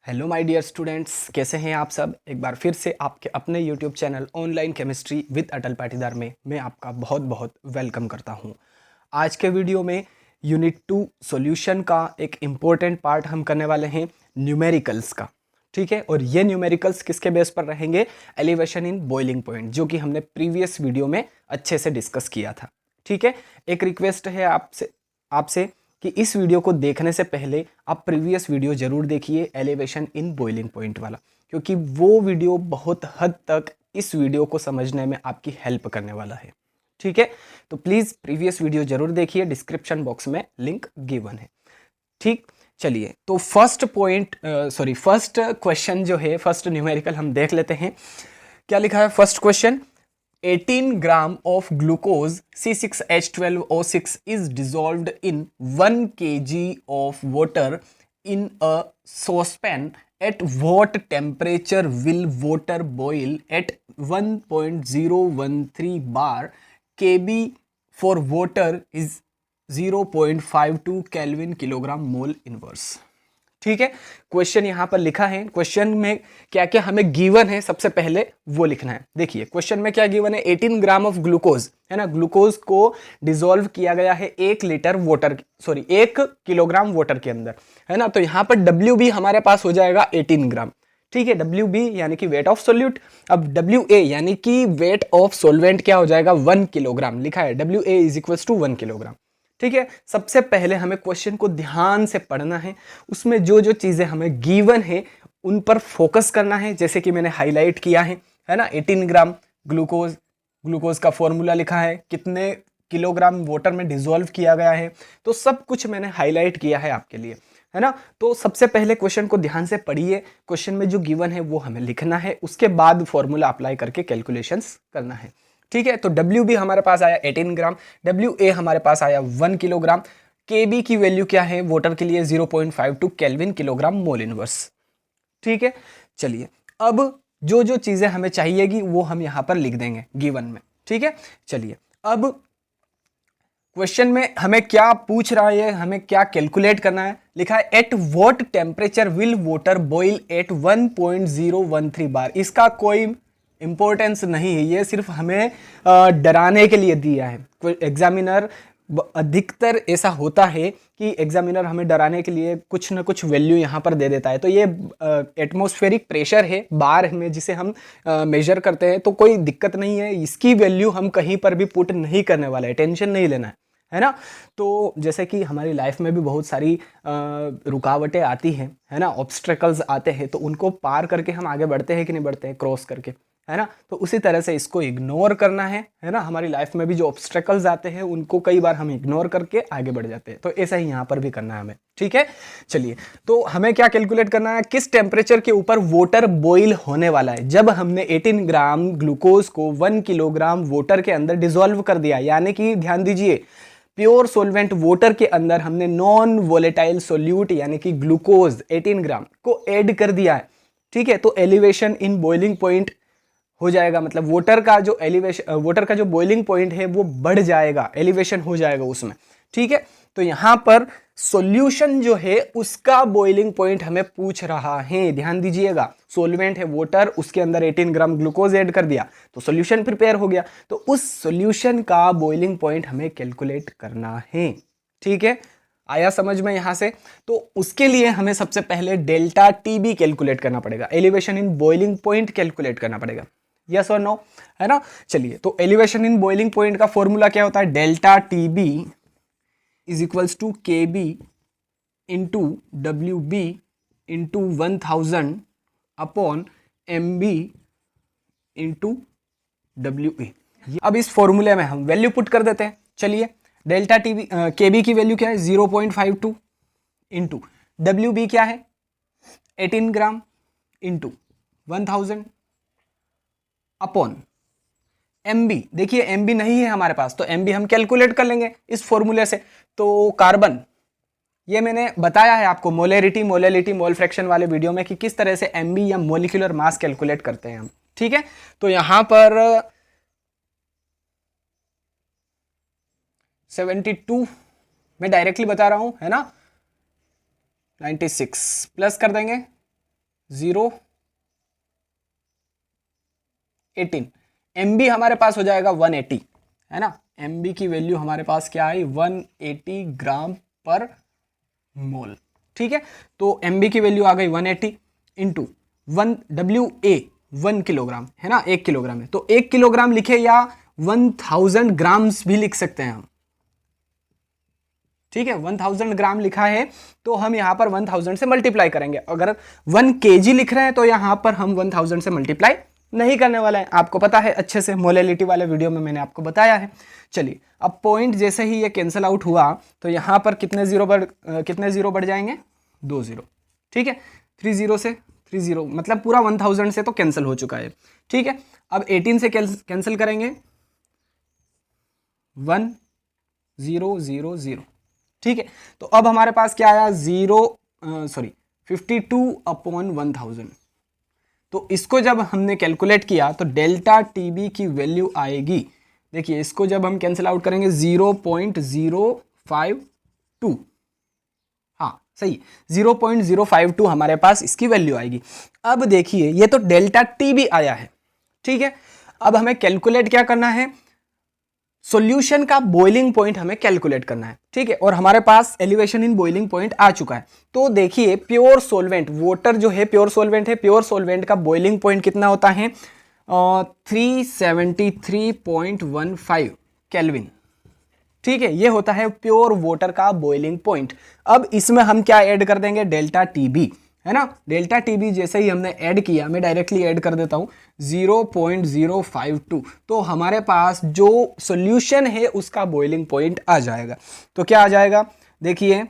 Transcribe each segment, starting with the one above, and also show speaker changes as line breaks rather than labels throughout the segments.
Hello my dear students, कैसे हैं आप सब। एक बार फिर से आपके अपने YouTube channel online chemistry with Atal Patidar में मैं आपका बहुत बहुत वेलकम करता हूं। आज के वीडियो में यूनिट 2 सॉल्यूशन का एक इम्पोर्टेंट पार्ट हम करने वाले हैं न्यूमेरिकल्स का। ठीक है, और ये न्यूमेरिकल्स किसके बेस पर रहेंगे? एलिवेशन इन बॉइलिंग पॉइंट, जो कि हमने प्रीवियस वीडियो में अच्छे से डिस्कस किया था। ठीक है, एक रिक्वेस्ट है आपसे कि इस वीडियो को देखने से पहले आप प्रीवियस वीडियो जरूर देखिए, एलिवेशन इन बॉइलिंग पॉइंट वाला, क्योंकि वो वीडियो बहुत हद तक इस वीडियो को समझने में आपकी हेल्प करने वाला है। ठीक है, तो प्लीज़ प्रीवियस वीडियो जरूर देखिए, डिस्क्रिप्शन बॉक्स में लिंक गिवन है। ठीक, चलिए तो फर्स्ट क्वेश्चन जो है, फर्स्ट न्यूमेरिकल हम देख लेते हैं। क्या लिखा है first question? 18 gram of glucose C6H12O6 is dissolved in 1 kg of water in a saucepan. At what temperature will water boil at 1.013 bar? Kb for water is 0.52 Kelvin kilogram mole inverse. ठीक है, question यहां पर लिखा है। Question में क्या क्या हमें गिवन है, सबसे पहले वो लिखना है। देखिए क्वेश्चन में क्या गिवन है? 18 ग्राम ऑफ ग्लूकोज, है ना। ग्लूकोज को डिसॉल्व किया गया है 1 किलोग्राम वाटर के अंदर, है ना। तो यहां पर WB हमारे पास हो जाएगा 18 ग्राम। ठीक है, WB यानी कि वेट ऑफ सोल्यूट। अब WA यानी कि वेट ऑफ सोलवेंट क्या हो जाएगा? 1 किलोग्राम लिखा है। WA is equals to 1 kilogram. ठीक है, सबसे पहले हमें क्वेश्चन को ध्यान से पढ़ना है, उसमें जो जो चीजें हमें गिवन है उन पर फोकस करना है, जैसे कि मैंने हाईलाइट किया है ना। 18 ग्राम ग्लूकोज का फॉर्मूला लिखा है, कितने किलोग्राम वाटर में डिसॉल्व किया गया है, तो सब कुछ मैंने हाईलाइट किया है आपके लिए, है ना। तो सबसे पहले क्वेश्चन को ध्यान से पढ़िए, क्वेश्चन में जो गिवन है वो हमें लिखना है, उसके बाद फॉर्मूला अप्लाई करके कैलकुलेशंस करना है। ठीक है, तो WB हमारे पास आया 18 ग्राम, WA हमारे पास आया 1 किलोग्राम, KB की वैल्यू क्या है वाटर के लिए? 0.52 केल्विन किलोग्राम मोल इनवर्स। ठीक है, चलिए अब जो जो चीजें हमें चाहिएगी वो हम यहां पर लिख देंगे गिवन में। ठीक है, चलिए अब क्वेश्चन में हमें क्या पूछ रहा है, हमें क्या कैलकुलेट करना है। लिखा है at what temperature will water boil at 1.013 bar. इसका कोई इंपॉर्टेंस नहीं है, ये सिर्फ हमें डराने के लिए दिया है। एग्जामिनर अधिकतर ऐसा होता है कि एग्जामिनर हमें डराने के लिए कुछ ना कुछ वैल्यू यहाँ पर दे देता है। तो ये एटमॉस्फेरिक प्रेशर है बार में, जिसे हम मेजर करते हैं, तो कोई दिक्कत नहीं है, इसकी वैल्यू हम कहीं पर भी पुट नहीं करने वाले हैं, टेंशन नहीं लेना है ना। तो जैसे कि हमारी लाइफ में भी बहुत सारी रुकावटें आती हैं, है ना, ऑब्स्ट्रकल्स आते हैं, तो उनको पार करके हम आगे बढ़ते हैं कि नहीं बढ़ते हैं, क्रॉस करके, है ना। तो उसी तरह से इसको इग्नोर करना है ना। हमारी लाइफ में भी जो ऑब्स्ट्रकल्स आते हैं उनको कई बार हम इग्नोर करके आगे बढ़ जाते हैं, तो ऐसा ही यहाँ पर भी करना है हमें। ठीक है, चलिए तो हमें क्या कैलकुलेट करना है? किस टेम्परेचर के ऊपर वाटर बॉईल होने वाला है। जब हमने 18 ग्राम ग्लूकोज को 1 किलोग्राम वाटर के अंदर डिसॉल्व कर दिया, यानी कि ध्यान दीजिए प्योर सोलवेंट वाटर के अंदर हमने नॉन वोलेटाइल सोल्यूट यानी कि ग्लूकोज 18 ग्राम को ऐड कर दिया है। ठीक है, तो एलिवेशन इन बॉइलिंग पॉइंट हो जाएगा, मतलब वाटर का जो बॉइलिंग पॉइंट है वो बढ़ जाएगा, एलिवेशन हो जाएगा उसमें। ठीक है, तो यहां पर सॉल्यूशन जो है उसका बॉइलिंग पॉइंट हमें पूछ रहा है। ध्यान दीजिएगा, सोलवेंट है वाटर, उसके अंदर 18 ग्राम ग्लूकोज ऐड कर दिया तो सॉल्यूशन प्रिपेयर हो गया, तो उस सॉल्यूशन का बॉइलिंग पॉइंट हमें कैलकुलेट करना है। ठीक है, आया समझ में यहां से? तो उसके लिए हमें सबसे पहले डेल्टा TB कैलकुलेट करना पड़ेगा, elevation in boiling point calculate करना पड़ेगा। यस और नो, है ना। चलिए तो एलिवेशन इन बॉइलिंग पॉइंट का फॉर्मूला क्या होता है? Delta TB is equals to KB into WB into 1000 upon MB into WA। अब इस फॉर्मूले में हम वैल्यू पुट कर देते हैं। चलिए डेल्टा KB की वैल्यू क्या है? 0.52 इंटू WB क्या है? 18 ग्राम इंटू 1000 अपॉन MB। देखिए MB नहीं है हमारे पास, तो MB हम कैलकुलेट कर लेंगे इस फॉर्मूले से। तो कार्बन, ये मैंने बताया है आपको मोलैरिटी मोल फ्रैक्शन वाले वीडियो में कि किस तरह से MB या मोलिकुलर मास कैलकुलेट करते हैं हम। ठीक है, तो यहां पर 72 मैं डायरेक्टली बता रहा हूं, है ना। 96 प्लस कर देंगे 0.18 MB हमारे पास हो जाएगा 180, है ना। MB की वैल्यू हमारे पास क्या आई, 180 ग्राम पर मोल। ठीक है, तो MB की वैल्यू आ गई 180 इंटू 1 WA 1 किलोग्राम, है ना, 1 किलोग्राम है, तो 1 किलोग्राम लिखे या 1000 ग्राम्स भी लिख सकते हैं हम। ठीक है, 1000 ग्राम लिखा है तो हम यहां पर 1000 से मल्टीप्लाई करेंगे। अगर 1 kg लिख रहे हैं तो यहां पर हम 1000 से मल्टीप्लाई नहीं करने वाला है, आपको पता है अच्छे से, मोलैलिटी वाले वीडियो में मैंने आपको बताया है। चलिए, अब पॉइंट जैसे ही ये कैंसिल आउट हुआ तो यहां पर कितने जीरो बढ़ जाएंगे, 2 जीरो। ठीक है, 30 से 30 मतलब पूरा 1000 से तो कैंसिल हो चुका है। ठीक है, अब 18 से कैंसिल करेंगे, 1000। ठीक है, तो अब हमारे पास क्या आया, 52/1000। तो इसको जब हमने कैलकुलेट किया तो डेल्टा टीबी की वैल्यू आएगी, देखिए इसको जब हम कैंसिल आउट करेंगे 0.052, हाँ सही, 0.052 हमारे पास इसकी वैल्यू आएगी। अब देखिए ये तो डेल्टा टीबी आया है। ठीक है, अब हमें कैलकुलेट क्या करना है, सॉल्यूशन का बॉइलिंग पॉइंट हमें कैलकुलेट करना है। ठीक है, और हमारे पास एलिवेशन इन बॉइलिंग पॉइंट आ चुका है। तो देखिए प्योर सोलवेंट, वाटर जो है प्योर सोलवेंट है, प्योर सोलवेंट का बॉइलिंग पॉइंट कितना होता है, 373.15 केल्विन। ठीक है, ये होता है प्योर वाटर का बॉइलिंग पॉइंट। अब इसमें हम क्या ऐड कर देंगे, डेल्टा टीबी, है ना। डेल्टा टीबी जैसे ही हमने ऐड किया, मैं डायरेक्टली ऐड कर देता हूं 0.052, तो हमारे पास जो सॉल्यूशन है उसका बॉइलिंग पॉइंट आ जाएगा। तो क्या आ जाएगा, देखिए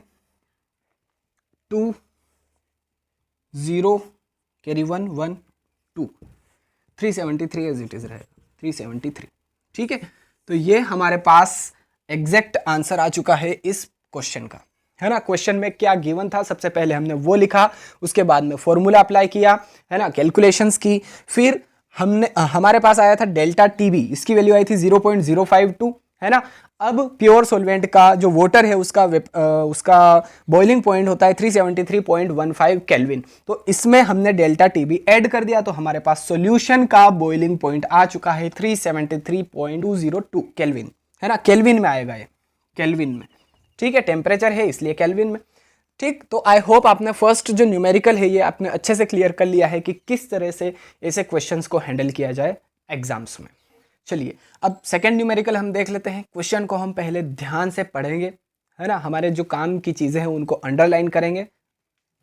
2 0 कैरी 1 1 2 373 एज इट इज रहेगा, 373। ठीक है, तो ये हमारे पास एग्जैक्ट आंसर आ चुका है इस क्वेश्चन का, है ना। क्वेश्चन में क्या गिवन था, सबसे पहले हमने वो लिखा, उसके बाद में फॉर्मूला अप्लाई किया, है ना, कैलकुलेशंस की, फिर हमारे पास आया था डेल्टा टीबी, इसकी वैल्यू आई थी 0.052, है ना। अब प्योर सॉल्वेंट का जो वाटर है उसका बॉइलिंग पॉइंट होता है 373.15 केल्विन, तो इसमें हमने डेल्टा टीबी ऐड कर दिया, तो हमारे पास सॉल्यूशन का बॉइलिंग पॉइंट आ चुका है 373.202 केल्विन, है ना। केल्विन में आएगा ये, केल्विन में। ठीक है, टेम्परेचर है इसलिए केल्विन में। ठीक, तो आई होप आपने फर्स्ट जो न्यूमेरिकल है ये आपने अच्छे से क्लियर कर लिया है कि किस तरह से ऐसे क्वेश्चंस को हैंडल किया जाए एग्जाम्स में। चलिए, अब सेकंड न्यूमेरिकल हम देख लेते हैं। क्वेश्चन को हम पहले ध्यान से पढ़ेंगे, है ना, हमारे जो काम की चीजें हैं उनको अंडरलाइन करेंगे,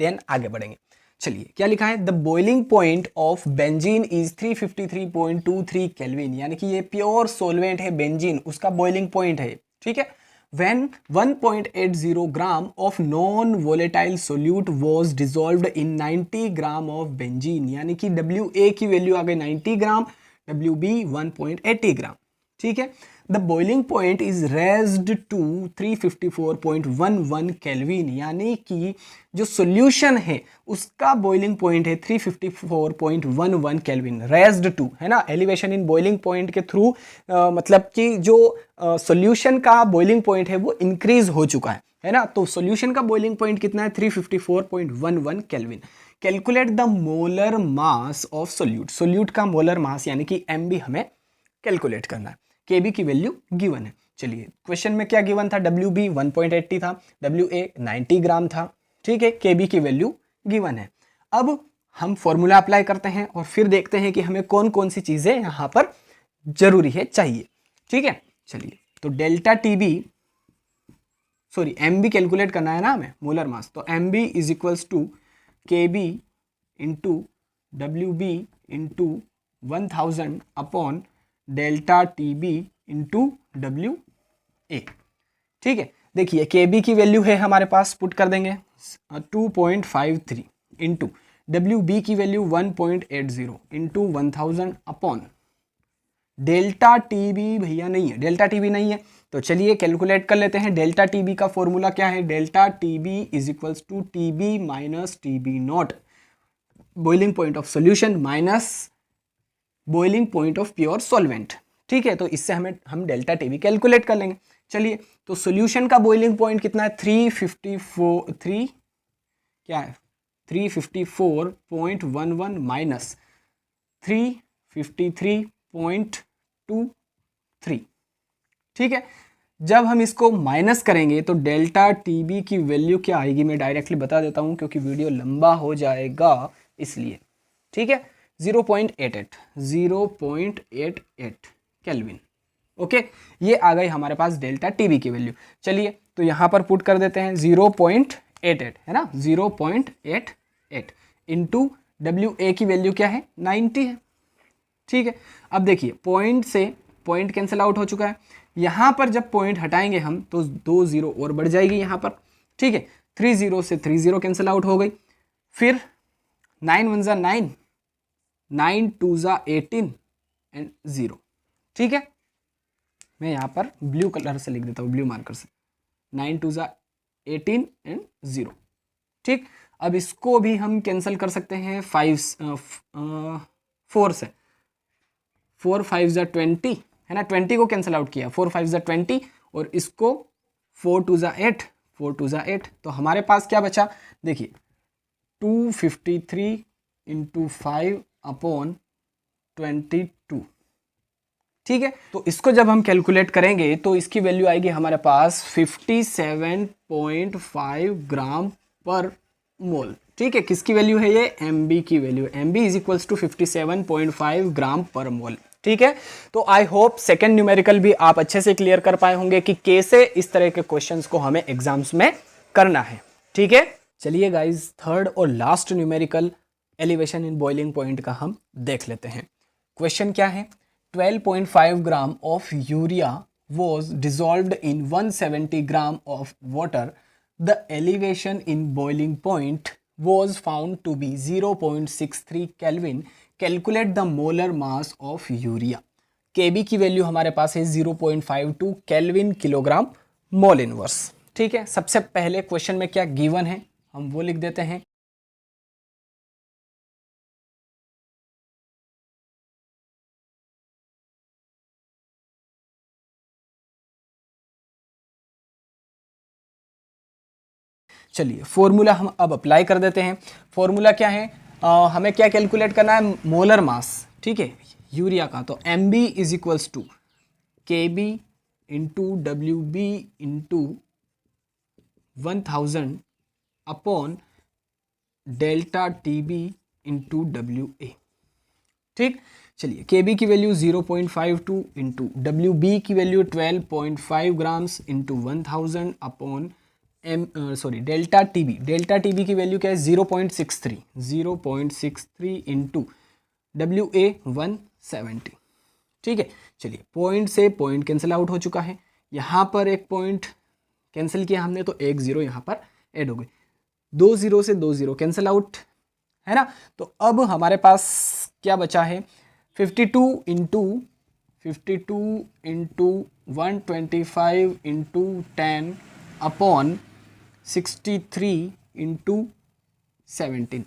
देन आगे बढ़ेंगे। चलिए, क्या लिखा है, the boiling point of benzene is 353.23 kelvin, यानी कि ये प्योर सोलवेंट है बेंजीन, उसका बॉइलिंग पॉइंट है। ठीक है, when 1.80 gram of non-volatile solute was dissolved in 90 gram of benzene, यानी कि WA की वैल्यू आ गई 90 ग्राम, WB 1.80 ग्राम। ठीक है, the boiling point is raised to 354.11 kelvin, यानी कि जो सॉल्यूशन है उसका बॉइलिंग पॉइंट है 354.11 केल्विन, रेज्ड टू, है ना, एलिवेशन इन बॉइलिंग पॉइंट के थ्रू, मतलब कि जो सॉल्यूशन का बॉइलिंग पॉइंट है वो इंक्रीज हो चुका है ना। तो सॉल्यूशन का बॉइलिंग पॉइंट कितना है, 354.11 kelvin. Calculate the molar mass of solute, solute का मोलर मास यानी कि MB हमें कैलकुलेट करना है, KB की वैल्यू गिवन है। चलिए, क्वेश्चन में क्या गिवन था, WB 1.80 था, WA 90 ग्राम था। ठीक है, KB की वैल्यू गिवन है। अब हम फॉर्मूला अप्लाई करते हैं और फिर देखते हैं कि हमें कौन कौन सी चीजें यहां पर जरूरी है, चाहिए। ठीक है, चलिए, तो delta TB, sorry MB calculate करना है ना हमें, मोलर मास, तो MB is equals to KB into WB into 1000 upon delta TB into WA। ठीक है, देखिए KB की वैल्यू है हमारे पास, पुट कर देंगे 2.53 इंटू WB की value 1.80 into 1000 upon delta TB, भैया नहीं है, डेल्टा टीबी नहीं है, तो चलिए कैलकुलेट कर लेते हैं। डेल्टा टीबी का फॉर्मूला क्या है, delta TB is equals to TB minus TB naught, boiling point of solution minus boiling point of pure solvent. ठीक है, तो इससे हम डेल्टा टीबी कैलकुलेट कर लेंगे। चलिए, तो सॉल्यूशन का बॉइलिंग पॉइंट कितना है, 354, क्या है 354.11 माइनस 353.23। ठीक है, जब हम इसको माइनस करेंगे तो डेल्टा टीबी की वैल्यू क्या आएगी, मैं डायरेक्टली बता देता हूं क्योंकि वीडियो लंबा हो जाएगा इसलिए। ठीक है, 0.88 केल्विन। ओके, ये आ गई हमारे पास डेल्टा टीबी की वैल्यू। चलिए तो यहाँ पर पुट कर देते हैं 0.88 है ना, 0.88 इंटू डब्ल्यू ए की वैल्यू क्या है 90 है। ठीक है, अब देखिए पॉइंट से पॉइंट कैंसिल आउट हो चुका है, यहाँ पर जब पॉइंट हटाएंगे हम तो 2 0 और बढ़ जाएगी यहाँ पर। ठीक है, 3 0 से 3 0 कैंसिल आउट हो गई, फिर 9 1 ज़ा 9, 9 2 ज़ा 18 एंड 0। ठीक है, मैं यहाँ पर ब्लू कलर से लिख देता हूँ, ब्लू मार्कर से, 9 2 ज़ा 18 एंड 0। ठीक, अब इसको भी हम कैंसिल कर सकते हैं 4 से, 4 5 ज़ा 20 है ना, 20 को कैंसिल आउट किया, 4 5 ज़ा 20 और इसको 4 2 ज़ा 8, 4 2 ज़ा 8, तो हमारे पास क्या बचा देखिए 253 इंटू 5 अपॉन 22। ठीक है, तो इसको जब हम कैलकुलेट करेंगे तो इसकी वैल्यू आएगी हमारे पास 57.5 ग्राम पर मोल। ठीक है, किसकी वैल्यू है ये, एम बी की value, M B is equals to 57.5 gram per mole. ठीक है, तो आई होप सेकेंड न्यूमेरिकल भी आप अच्छे से क्लियर कर पाए होंगे कि कैसे इस तरह के क्वेश्चंस को हमें एग्जाम्स में करना है। ठीक है, चलिए गाइज थर्ड और last numerical elevation in boiling point का हम देख लेते हैं। क्वेश्चन क्या है, 12.5 gram of urea was dissolved in 170 gram of water. The elevation in boiling point was found to be 0.63 Kelvin. Calculate the molar mass of urea. Kb की value हमारे पास है 0.52 केल्विन किलोग्राम मोल इनवर्स। ठीक है, सबसे पहले question में क्या given है हम वो लिख देते हैं। चलिए फॉर्मूला हम अब अप्लाई कर देते हैं। फॉर्मूला क्या है, हमें क्या कैलकुलेट करना है, मोलर मास। ठीक है, यूरिया का, तो M B is equals to K B into W B into 1000 upon delta T B into W A. ठीक, चलिए के बी की वैल्यू 0.52 इंटू डब्ल्यू बी की value 12.5 grams into 1000 upon delta T B की value क्या है 0.63 into W ए 170। ठीक है, चलिए पॉइंट से पॉइंट कैंसिल आउट हो चुका है, यहाँ पर एक पॉइंट कैंसिल किया हमने तो एक 0 यहाँ पर ऐड हो गई, 2 0 से 2 0 कैंसिल आउट है ना। तो अब हमारे पास क्या बचा है 52 इंटू 125 इंटू 10 अपॉन 63 इंटू 17।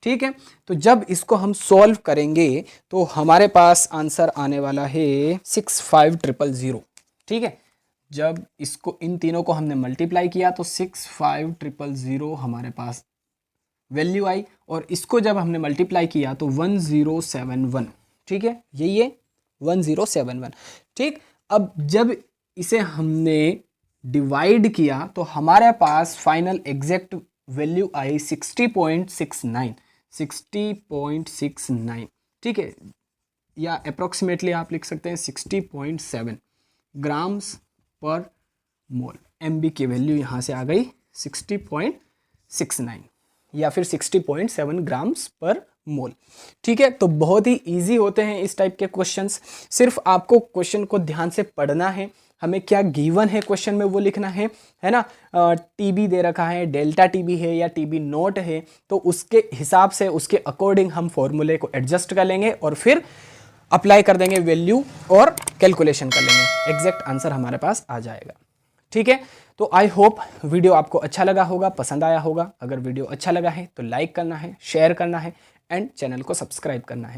ठीक है, तो जब इसको हम सॉल्व करेंगे तो हमारे पास आंसर आने वाला है 65000। ठीक है, जब इसको इन तीनों को हमने मल्टीप्लाई किया तो 65000 हमारे पास वैल्यू आई, और इसको जब हमने मल्टीप्लाई किया तो 1071। ठीक है, यही है 1071। ठीक, अब जब इसे हमने डिवाइड किया तो हमारे पास फाइनल एग्जैक्ट वैल्यू आई 60.69। ठीक है, या अप्रोक्सीमेटली आप लिख सकते हैं 60.7 ग्राम्स पर मोल। एमबी की वैल्यू यहाँ से आ गई 60.69 या फिर 60.7 ग्राम्स पर मोल। ठीक है, तो बहुत ही इजी होते हैं इस टाइप के क्वेश्चंस, सिर्फ आपको क्वेश्चन को ध्यान से पढ़ना है, हमें क्या गिवन है क्वेश्चन में वो लिखना है ना। टीबी दे रखा है, डेल्टा टीबी है या टीबी नोट है, तो उसके हिसाब से उसके अकॉर्डिंग हम फॉर्मूले को एडजस्ट कर लेंगे और फिर अप्लाई कर देंगे वैल्यू और कैलकुलेशन कर लेंगे, एग्जैक्ट आंसर हमारे पास आ जाएगा। ठीक है, तो आई होप वीडियो आपको अच्छा लगा होगा, पसंद आया होगा। अगर वीडियो अच्छा लगा है तो लाइक करना है, शेयर करना है एंड चैनल को सब्सक्राइब करना है।